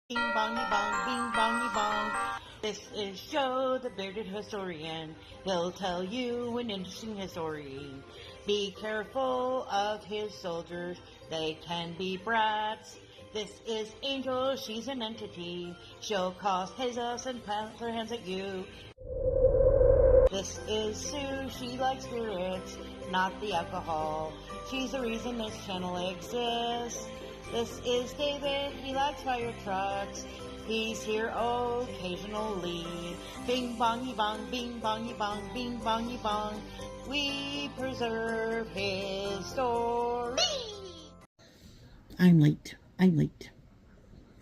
Bing bongy bong, bing bongy bong. This is Joe, the bearded historian. He'll tell you an interesting story. Be careful of his soldiers, they can be brats. This is Angel, she's an entity. She'll cause chaos and plant her hands at you. This is Sue, she likes spirits, not the alcohol. She's the reason this channel exists. This is David, he likes fire trucks. He's here occasionally. Bing bongy bong, bing bongy bong, bing bongy bong. We preserve his story. I'm late.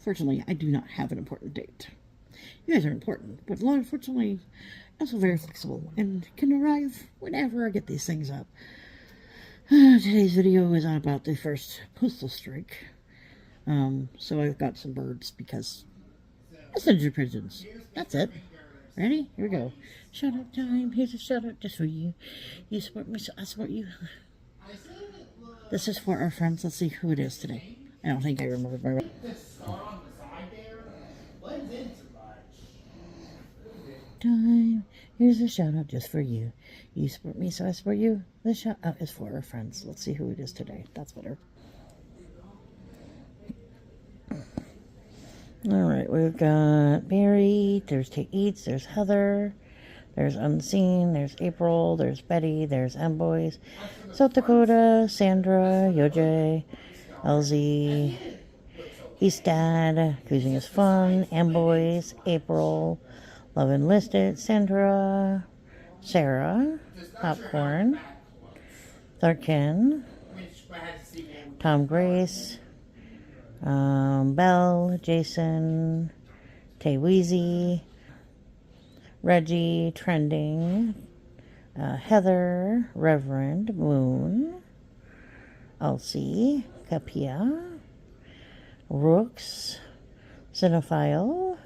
Fortunately, I do not have an important date. You guys are important, but unfortunately, I'm also very flexible and can arrive whenever I get these things up. Today's video is on about the first postal strike. So I've got some birds because messenger pigeons. That's it. Ready? Here we go. Shout out time. Here's a shout out just for you. You support me, so I support you. This is for our friends. Let's see who it is today. I don't think I remember very well. Time. Here's a shout out just for you. You support me, so I support you. This shout out is for our friends. Let's see who it is today. That's better. Alright, we've got Barry, there's Tate Eats, there's Heather, there's Unseen, there's April, there's Betty, there's M-Boys, South Dakota, Sandra, Yoj, LZ, Eastad, Cruising is Fun, M-Boys, April, Love Enlisted, Sandra, Sarah, Popcorn, Tharkin, Tom Grace, Belle, Jason, Tay Weezy, Reggie, Trending, Heather, Reverend, Moon, Elsie, Capia, Rooks, Cinephile,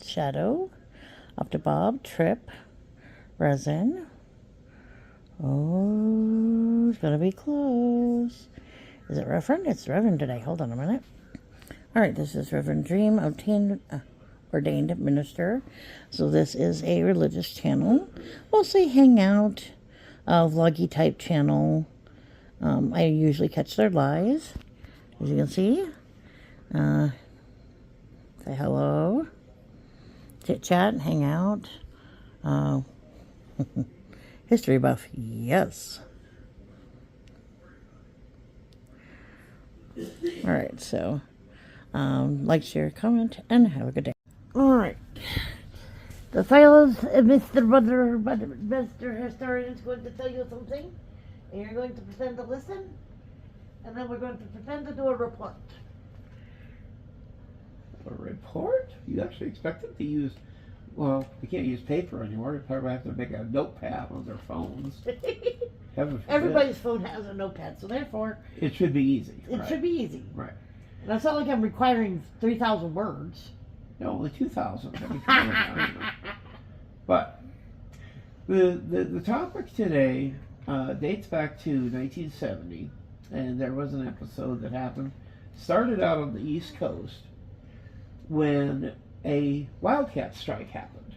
Shadow, Up to Bob, Trip, Resin. Oh, it's gonna be close. Is it Reverend? It's Reverend today. Hold on a minute. All right, this is Reverend Dream, ordained minister. So this is a religious channel, mostly hangout, vloggy type channel. I usually catch their lives, as you can see. Say hello, chit chat, and hang out. History buff, yes. Alright, so like, share, comment, and have a good day. Alright. The files, Mr. Historian is going to tell you something, and you're going to pretend to listen, and then we're going to pretend to do a report. A report? You actually expect them to use, well, they can't use paper anymore. They probably have to make a notepad on their phones. Everybody's phone has a notepad, so therefore it should be easy. It should be easy. Right. And it's not like I'm requiring 3,000 words. No, only 2,000. But the topic today dates back to 1970, and there was an episode that happened. Started out on the East Coast when a wildcat strike happened.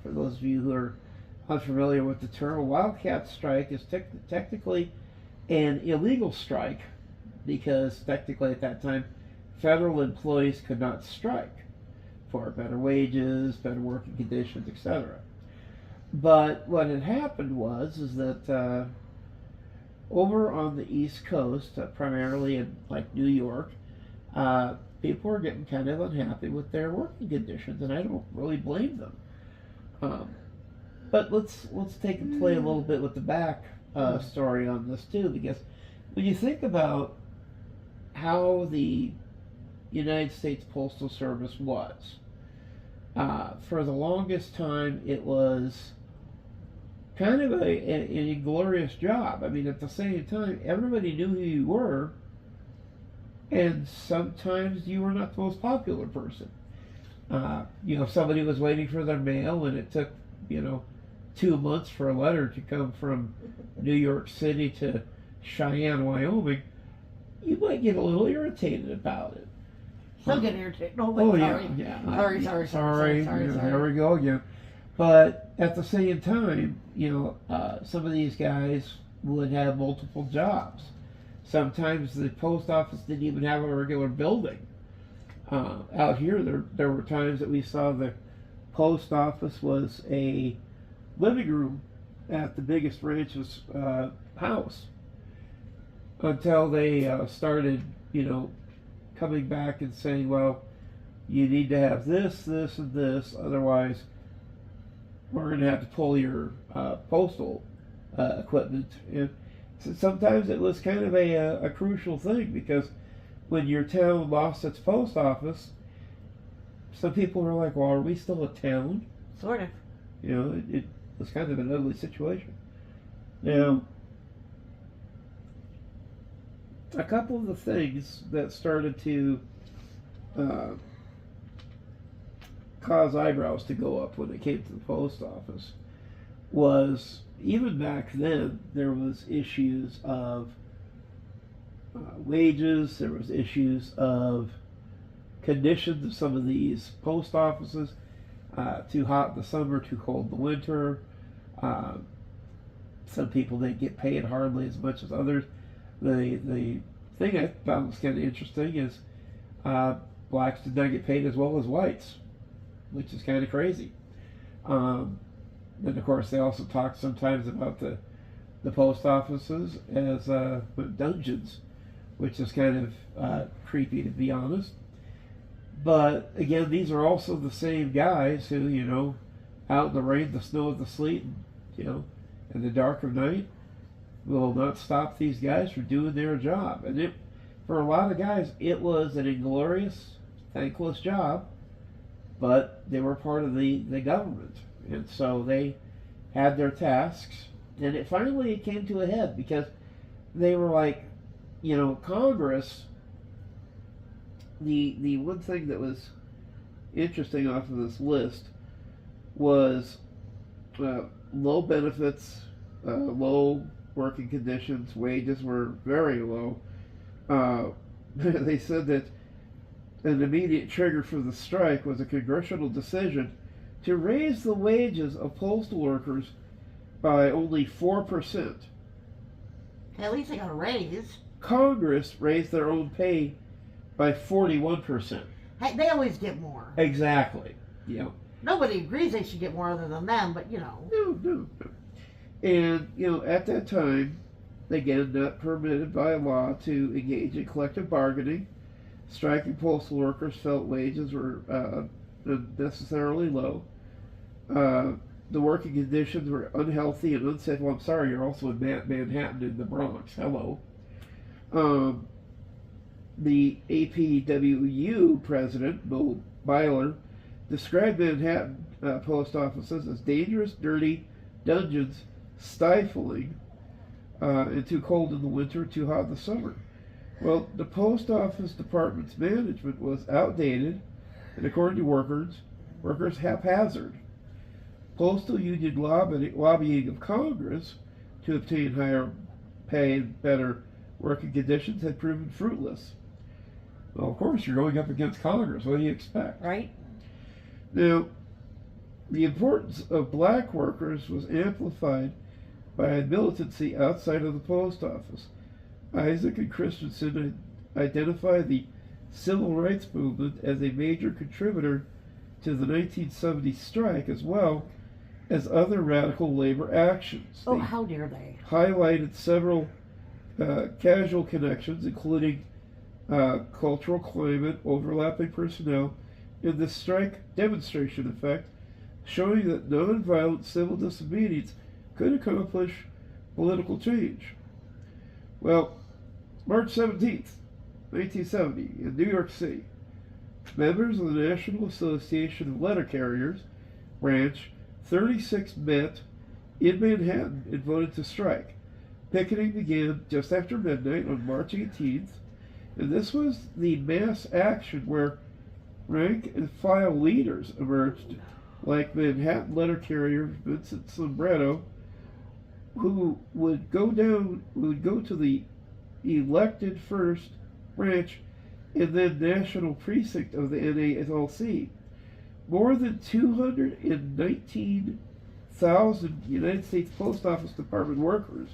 For those of you who are unfamiliar with the term, a wildcat strike is technically an illegal strike because technically at that time federal employees could not strike for better wages, better working conditions, etc. But what had happened was that over on the East Coast, primarily in like New York, people were getting kind of unhappy with their working conditions, and I don't really blame them. But let's take and play a little bit with the back story on this too, because when you think about how the United States Postal Service was, for the longest time it was kind of an inglorious job. I mean, at the same time, everybody knew who you were, and sometimes you were not the most popular person. Somebody was waiting for their mail, and it took, 2 months for a letter to come from New York City to Cheyenne, Wyoming. You might get a little irritated about it. Still get irritated. No, wait, sorry. Yeah. Sorry. There we go again. But at the same time, some of these guys would have multiple jobs. Sometimes the post office didn't even have a regular building. Out here, there were times that we saw the post office was a living room at the biggest ranch's house, until they started, coming back and saying, well, you need to have this, this, and this, otherwise we're going to have to pull your postal equipment. And so sometimes it was kind of a crucial thing, because when your town lost its post office, some people were like, well, are we still a town? Sort of. It was kind of an ugly situation. Now, a couple of the things that started to cause eyebrows to go up when it came to the post office was, even back then, there was issues of wages, there was issues of conditions of some of these post offices, too hot in the summer, too cold in the winter. Some people didn't get paid hardly as much as others. The thing I found was kind of interesting is blacks did not get paid as well as whites, which is kind of crazy. And of course, they also talk sometimes about the post offices as dungeons, which is kind of creepy, to be honest. But again, these are also the same guys who, out in the rain, the snow, the sleet, and, in the dark of night, will not stop these guys from doing their job. And for a lot of guys, it was an inglorious, thankless job, but they were part of the government. And so they had their tasks, and it finally came to a head, because they were like, Congress, the one thing that was interesting off of this list was low benefits, low working conditions, wages were very low. They said that an immediate trigger for the strike was a congressional decision to raise the wages of postal workers by only 4%. At least they got a raise. Congress raised their own pay by 41%. Hey, they always get more. Exactly. Nobody agrees they should get more other than them, but No. And, at that time, again, not permitted by law to engage in collective bargaining. Striking postal workers felt wages were unnecessarily low. The working conditions were unhealthy and unsafe. Well, I'm sorry, you're also in Manhattan in the Bronx. Hello. The APWU president, Mo Byler, described Manhattan post offices as dangerous, dirty dungeons, stifling, and too cold in the winter, too hot in the summer. Well, the post office department's management was outdated, and according to workers haphazard. Postal union lobbying of Congress to obtain higher pay and better working conditions had proven fruitless. Well, of course, you're going up against Congress. What do you expect? right? Now, the importance of black workers was amplified by a militancy outside of the post office. Isaac and Christensen identify the civil rights movement as a major contributor to the 1970 strike, as well as other radical labor actions. Oh, They how dare they? highlighted several casual connections, including cultural climate, overlapping personnel, and the strike demonstration effect, showing that nonviolent civil disobedience could accomplish political change. Well, March 17th, 1970, in New York City, members of the National Association of Letter Carriers, Branch 36, met in Manhattan and voted to strike. Picketing began just after midnight on March 18th, and this was the mass action where rank and file leaders emerged, like Manhattan letter carrier Vincent Sombretto, who would go to the elected first branch and then national precinct of the NALC. More than 219,000 United States Post Office Department workers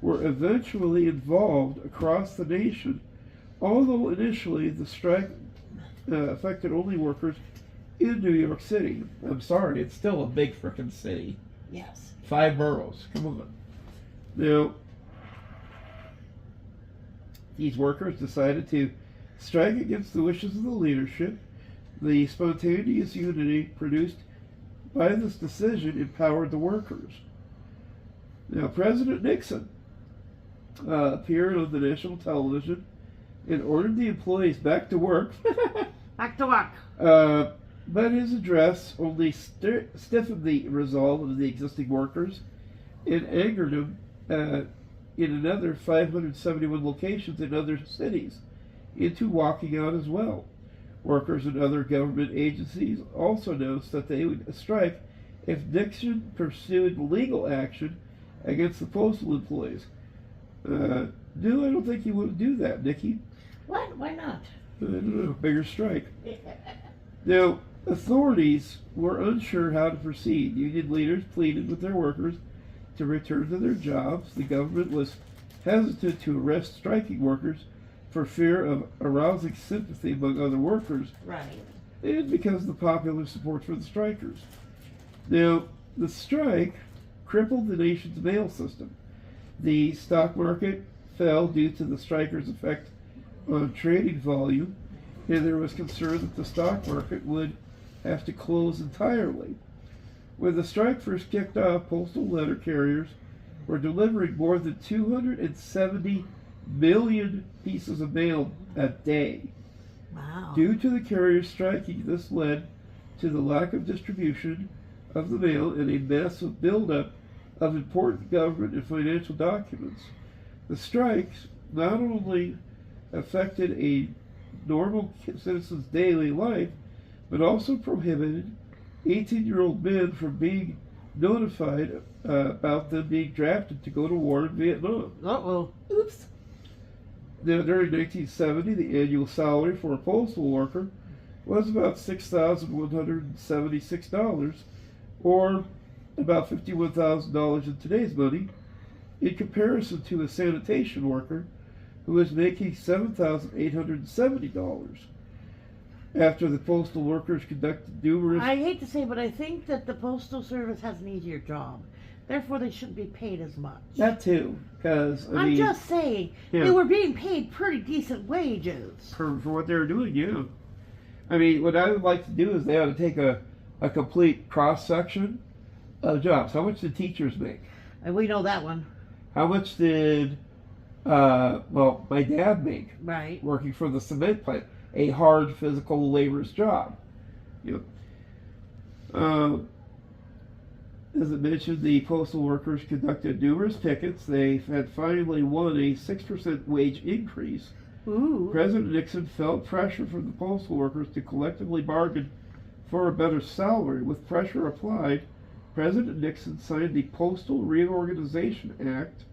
were eventually involved across the nation, although initially the strike affected only workers in New York City. I'm sorry, it's still a big frickin' city. Yes. 5 boroughs. Come on. Now, these workers decided to strike against the wishes of the leadership. The spontaneous unity produced by this decision empowered the workers. Now, President Nixon appeared on the national television and ordered the employees back to work. Back to work. But his address only stiffened the resolve of the existing workers and angered them in another 571 locations in other cities into walking out as well. Workers in other government agencies also announced that they would strike if Nixon pursued legal action against the postal employees. No, I don't think he would do that, Nikki. What? Why not? I don't know, bigger strike. Now, authorities were unsure how to proceed. Union leaders pleaded with their workers to return to their jobs. The government was hesitant to arrest striking workers for fear of arousing sympathy among other workers, Right. and because of the popular support for the strikers. Now, the strike crippled the nation's mail system. The stock market fell due to the strikers' effect on trading volume, and there was concern that the stock market would have to close entirely. When the strike first kicked off, postal letter carriers were delivering more than 270 million pieces of mail a day. Wow. Due to the carriers striking, this led to the lack of distribution of the mail and a massive buildup of important government and financial documents. The strikes not only affected a normal citizen's daily life, but also prohibited 18-year-old men from being notified about them being drafted to go to war in Vietnam. Uh-oh. Oops. Now, during 1970, the annual salary for a postal worker was about $6,176, or about $51,000 in today's money, in comparison to a sanitation worker who was making $7,870. After the postal workers conducted numerous... I hate to say, but I think that the Postal Service has an easier job. Therefore, they shouldn't be paid as much. That too, because I'm just saying, they were being paid pretty decent wages. For what they were doing, yeah. I mean, what I would like to do is they ought to take a complete cross-section of jobs. How much did teachers make? And we know that one. How much did, my dad make? Right. Working for the cement plant. A hard, physical, laborious job. You know. As I mentioned, the postal workers conducted numerous pickets. They had finally won a 6% wage increase. Ooh. President Nixon felt pressure from the postal workers to collectively bargain for a better salary. With pressure applied, President Nixon signed the Postal Reorganization Act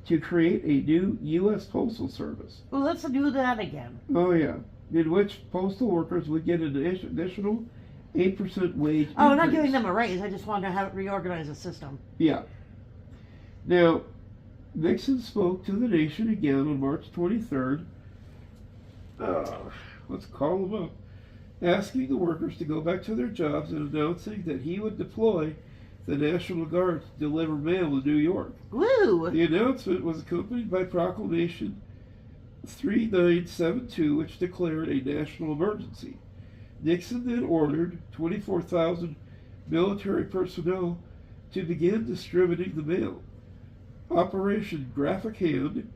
to create a new U.S. Postal Service. Well, let's do that again. Oh, yeah. In which postal workers would get an additional 8% wage increase. Oh, not giving them a raise. I just wanted to have it reorganize the system. Yeah. Now, Nixon spoke to the nation again on March 23rd. Let's call him up. Asking the workers to go back to their jobs and announcing that he would deploy the National Guard to deliver mail in New York. Woo! The announcement was accompanied by Proclamation 3972, which declared a national emergency. Nixon then ordered 24,000 military personnel to begin distributing the mail. Operation Graphic Hand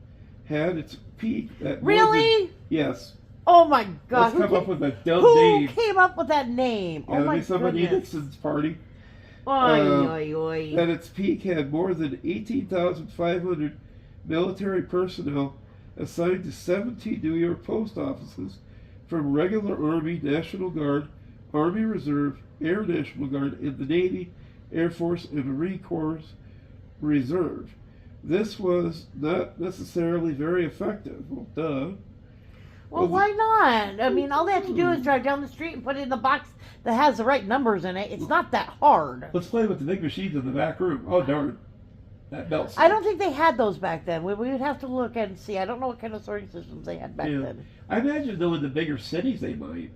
had its peak at Really? Yes. Oh my God! Let's come up with a dumb who name. came up with that name? Oh my somebody goodness! Nixon's party. Oy. At its peak, had more than 18,500 military personnel assigned to 17 New York post offices, from regular Army, National Guard, Army Reserve, Air National Guard, and the Navy, Air Force, and Marine Corps Reserve. This was not necessarily very effective. Well, duh. Well, why not? I mean, all they have to do is drive down the street and put it in the box that has the right numbers in it. It's not that hard. Let's play with the big machines in the back room. Oh, darn. That belt's... I don't think they had those back then. We would have to look and see. I don't know what kind of sorting systems they had back then. I imagine, though, in the bigger cities they might.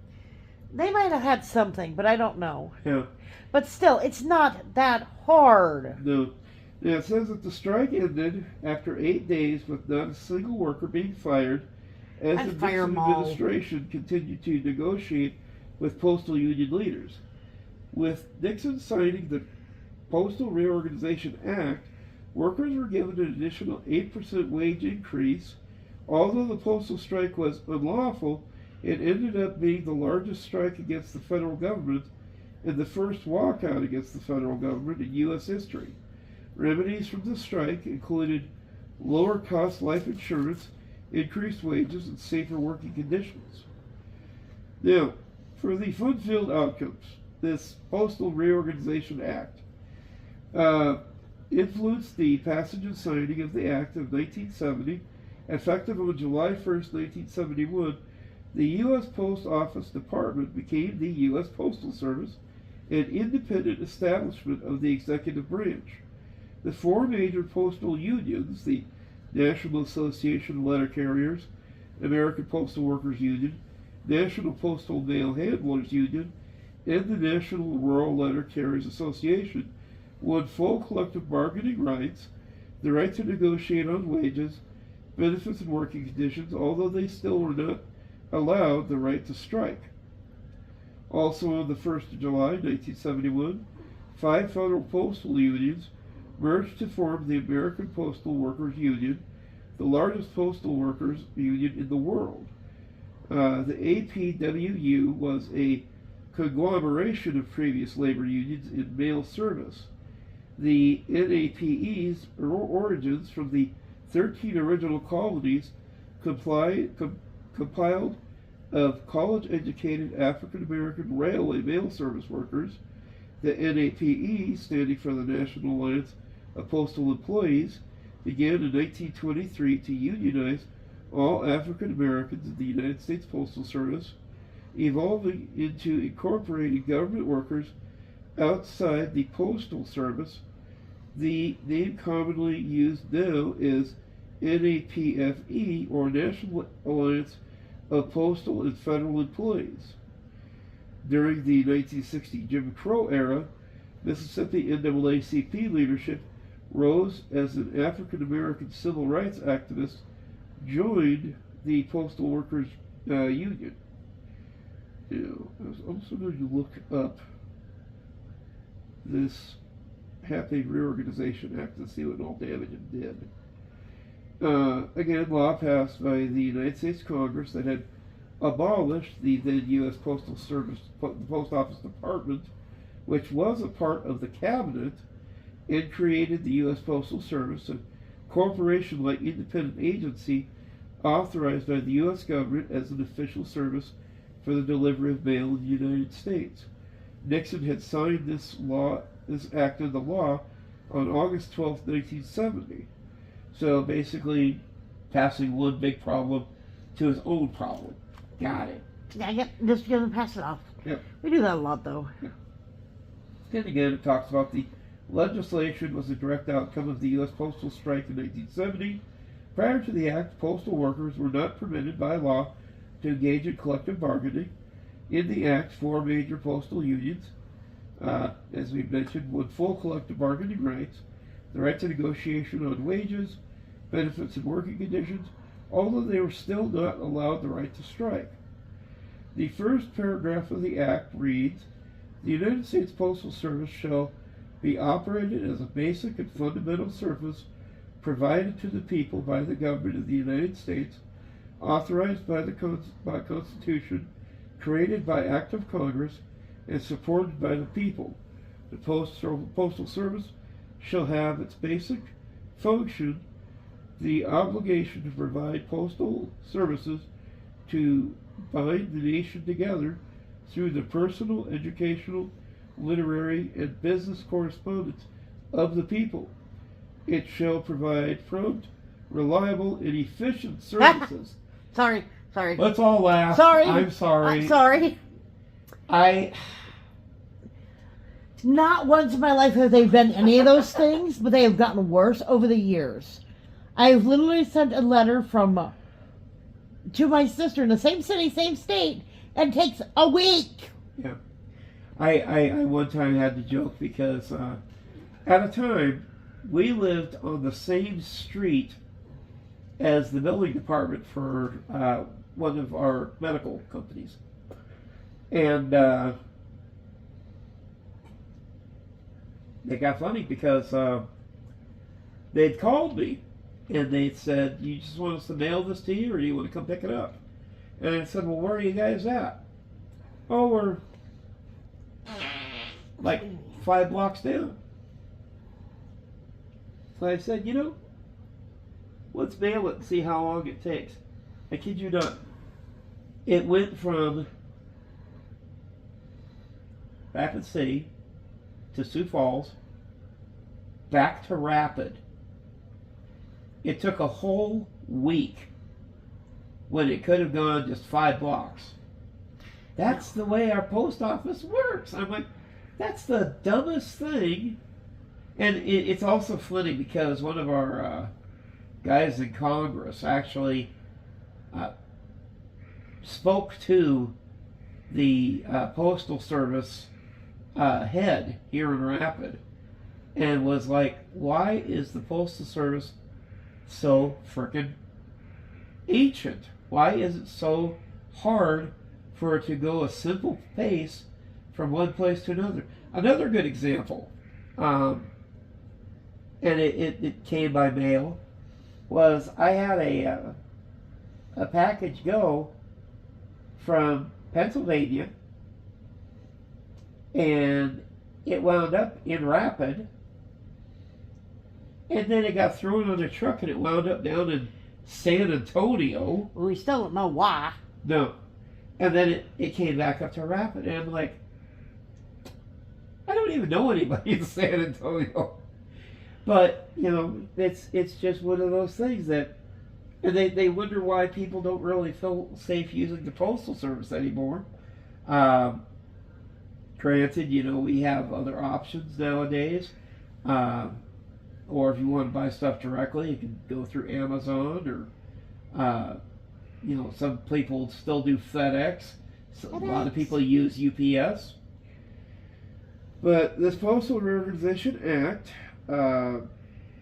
They might have had something, but I don't know. Yeah. But still, it's not that hard. No. Now, it says that the strike ended after 8 days with not a single worker being fired as the Nixon administration continued to negotiate with postal union leaders. With Nixon signing the Postal Reorganization Act, workers were given an additional 8% wage increase. Although the postal strike was unlawful, it ended up being the largest strike against the federal government and the first walkout against the federal government in U.S. history. Remedies from the strike included lower cost life insurance, increased wages, and safer working conditions. Now, for the fun-filled outcomes, this Postal Reorganization Act influenced the passage and signing of the Act of 1970. Effective on July 1st, 1971, the U.S. Post Office Department became the U.S. Postal Service, an independent establishment of the executive branch. The four major postal unions, the National Association of Letter Carriers, American Postal Workers Union, National Postal Mail Handlers Union, and the National Rural Letter Carriers Association, won full collective bargaining rights, the right to negotiate on wages, benefits, and working conditions, although they still were not allowed the right to strike. Also on the 1st of July, 1971, 5 federal postal unions merged to form the American Postal Workers Union, the largest postal workers union in the world. The APWU was a conglomeration of previous labor unions in mail service. The NAPE's origins from the 13 original colonies compiled of college-educated African-American railway mail service workers. The NAPE, standing for the National Alliance of Postal Employees, began in 1923 to unionize all African Americans in the United States Postal Service, evolving into incorporating government workers outside the Postal Service. The name commonly used now is NAPFE, or National Alliance of Postal and Federal Employees. During the 1960 Jim Crow era, Mississippi NAACP leadership rose as an African American civil rights activist, joined the Postal Workers Union. Now, I was also going to look up this Happy Reorganization Act and see what all damage it did. Again, law passed by the United States Congress that had abolished the then U.S. Postal Service, the Post Office Department, which was a part of the cabinet, and created the U.S. Postal Service, a corporation-like independent agency authorized by the U.S. government as an official service for the delivery of mail in the United States. Nixon had signed this act into law on August 12, 1970. So basically, passing one big problem to his own problem. Got it. Yeah, yep. Just gonna pass it off. Yep. We do that a lot, though. Yeah. And again, it talks about the legislation was a direct outcome of the U.S. postal strike in 1970. Prior to the act, postal workers were not permitted by law to engage in collective bargaining. In the act, 4 major postal unions, as we mentioned, won full collective bargaining rights, the right to negotiation on wages, benefits, and working conditions, although they were still not allowed the right to strike. The first paragraph of the act reads, "The United States Postal Service shall be operated as a basic and fundamental service provided to the people by the government of the United States, authorized by the Constitution, created by act of Congress, and supported by the people. The Postal Service shall have its basic function the obligation to provide postal services to bind the nation together through the personal, educational, literary, and business correspondence of the people. It shall provide prompt, reliable, and efficient services." Sorry, Sorry. Let's all laugh. Sorry. I'm sorry. I'm sorry. Not once in my life have they been any of those things, but they have gotten worse over the years. I've literally sent a letter from to my sister in the same city, same state, and it takes a week. Yeah. I one time had to joke because at a time we lived on the same street as the building department for one of our medical companies. And it got funny because they'd called me and they'd said, "You just want us to mail this to you or do you want to come pick it up?" And I said, "Well, where are you guys at?" "Oh, we're like 5 blocks down." So I said, let's mail it and see how long it takes. I kid you not. It went from Rapid City to Sioux Falls, back to Rapid. It took a whole week when it could have gone just 5 blocks. That's the way our post office works. I'm like, that's the dumbest thing. And it's also funny because one of our guys in Congress actually spoke to the Postal Service head here in Rapid and was like, why is the Postal Service so frickin' ancient? Why is it so hard for it to go a simple pace from one place to another? Another good example, and it came by mail, was I had a package go from Pennsylvania, and it wound up in Rapid, and then it got thrown on a truck and it wound up down in San Antonio. We still don't know why. No. And then it came back up to Rapid, and I'm like, I don't even know anybody in San Antonio. But, it's just one of those things that, and they wonder why people don't really feel safe using the Postal Service anymore. Granted, we have other options nowadays. Or if you want to buy stuff directly, you can go through Amazon or, some people still do FedEx. So a lot of people use UPS. But this Postal Reorganization Act,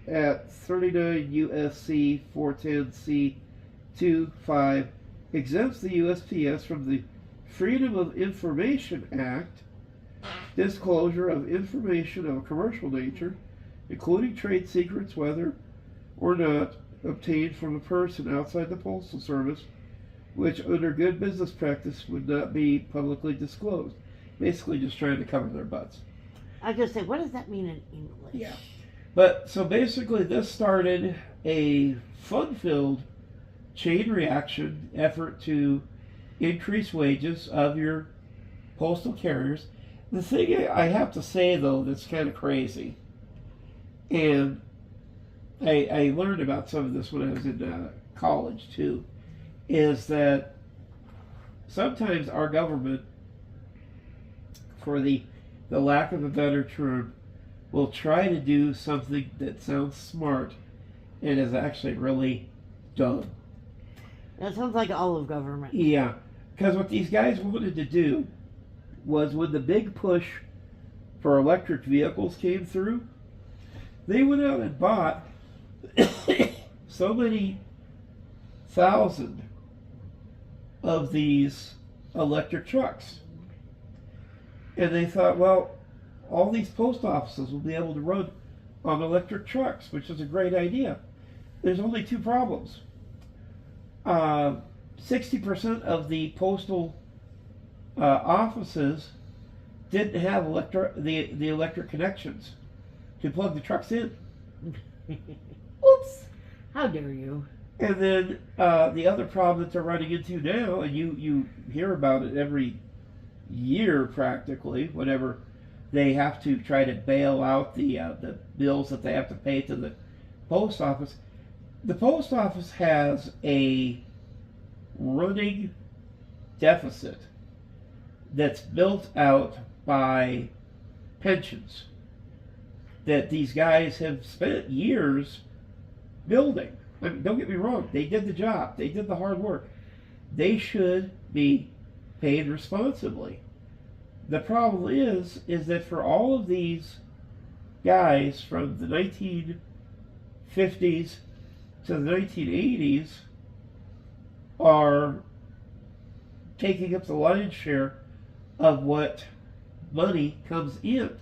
at 39 U.S.C. 410C25, exempts the USPS from the Freedom of Information Act, disclosure of information of a commercial nature, including trade secrets, whether or not obtained from a person outside the Postal Service, which under good business practice would not be publicly disclosed. Basically just trying to cover their butts. I was going to say, what does that mean in English? Yeah. But so basically this started a fun-filled chain reaction effort to increase wages of your postal carriers. The thing I have to say, though, that's kind of crazy, and I learned about some of this when I was in college, too, is that sometimes our government, for the lack of a better term, will try to do something that sounds smart and is actually really dumb. That sounds like all of government. Yeah, because what these guys wanted to do was when the big push for electric vehicles came through, they went out and bought so many thousand of these electric trucks. And they thought, well, all these post offices will be able to run on electric trucks, which is a great idea. There's only 2 problems. 60% of the postal offices didn't have the electric connections to plug the trucks in. Oops! How dare you? And then the other problem that they're running into now, and you hear about it every year practically, whenever they have to try to bail out the bills that they have to pay to the post office. The post office has a running deficit that's built out by pensions that these guys have spent years building. I mean, don't get me wrong, they did the job, they did the hard work. They should be paid responsibly. The problem is that for all of these guys from the 1950s to the 1980s are taking up the lion's share of what money comes in.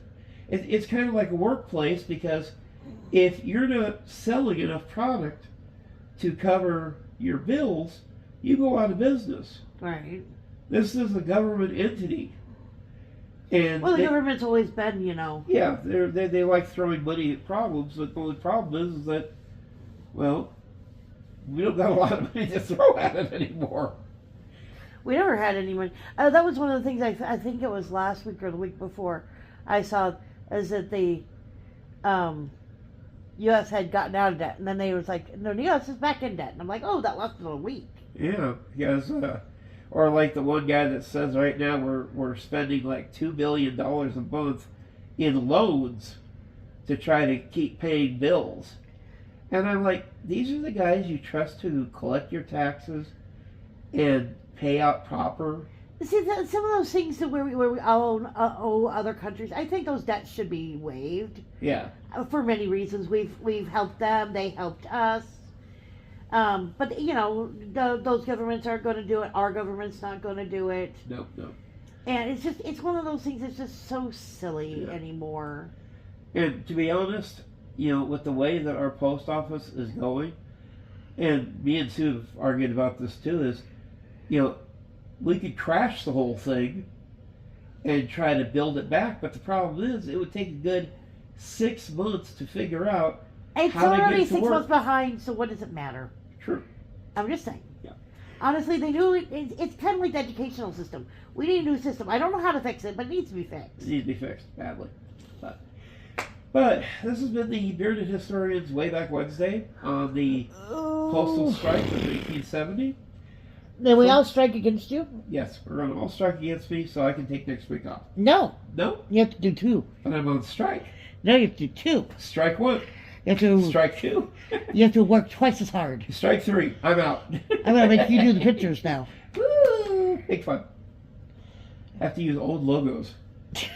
It's kind of like a workplace, because if you're not selling enough product to cover your bills, you go out of business. Right. This is a government entity. And well, the government's always been, you know. Yeah, they like throwing money at problems, but the only problem is that, well, we don't got a lot of money to throw at it anymore. We never had any money. That was one of the things I think it was last week or the week before I saw, is that the U.S. had gotten out of debt, and then they was like, no, the U.S. is back in debt, and I'm like, oh, that lasted a week. Yeah, because or like the one guy that says right now we're spending like $2 billion a month in loans to try to keep paying bills. And I'm like, these are the guys you trust to collect your taxes and pay out proper. See, some of those things that where we owe other countries, I think those debts should be waived. Yeah. For many reasons, we've helped them, they helped us. But you know, those governments aren't going to do it. Our government's not going to do it. No. And it's one of those things that's just so silly anymore. And to be honest, you know, with the way that our post office is going, and me and Sue have argued about this too, is, you know, we could crash the whole thing and try to build it back, but the problem is it would take a good 6 months to figure out it's how to get already it to 6 work. months behind, so what does it matter? True. I'm just saying. Yeah. Honestly, they do it. It's kind of like the educational system. We need a new system. I don't know how to fix it, but it needs to be fixed. It needs to be fixed badly. But this has been the Bearded Historians Wayback Wednesday on the Postal Strike of 1870. Then we all strike against you? Yes, we're going to all strike against me so I can take next week off. No. No? You have to do 2. But I'm on strike. No, you have to do 2. Strike 1. You have to Strike 2. You have to work twice as hard. Strike 3. I'm out. I'm gonna make you do the pictures now. Woo! Make fun. Have to use old logos.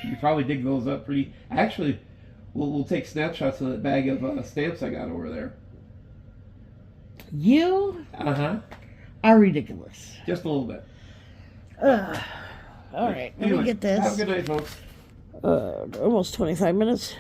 You probably dig those up pretty. Actually, we'll take snapshots of that bag of stamps I got over there. You are ridiculous. Just a little bit. All right, let me get this. Have a good night, folks. Almost 25 minutes.